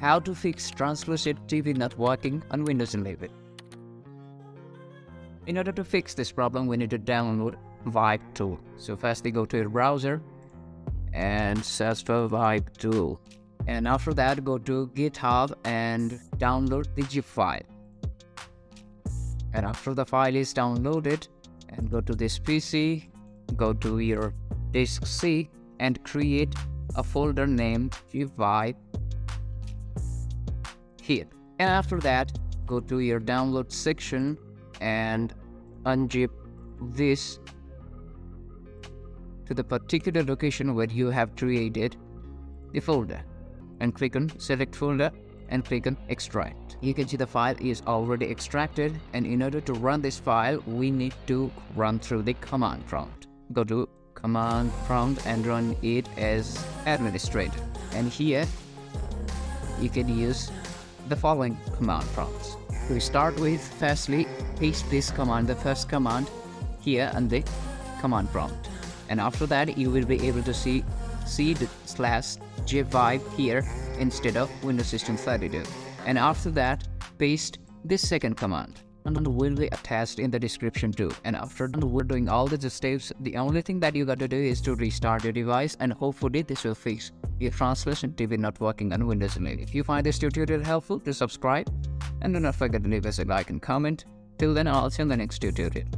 how to fix TranslucentTB not working on Windows 11. In order to fix this problem, we need to download Vibe tool. So firstly, go to your browser and search for Vibe tool. And after that, go to GitHub and download the zip file. And after the file is downloaded, and go to this PC, go to your disk C and create a folder named Vibe here. And after that, go to your download section and unzip this to the particular location where you have created the folder, and click on select folder and click on extract. You can see the file is already extracted, and in order to run this file, we need to run through the command prompt. Go to command prompt and run it as administrator. And here you can use the following command prompts. To start with, firstly, paste this command, the first command, here on the command prompt. And after that, you will be able to see /gvibe here instead of Windows System 32. And after that, paste this second command, and will be attached in the description too. And after we're doing all the steps, the only thing that you got to do is to restart your device, and hopefully this will fix your TranslucentTB not working on Windows 11. If you find this tutorial helpful, do subscribe and do not forget to leave us a like and comment. Till then, I'll see you in the next tutorial.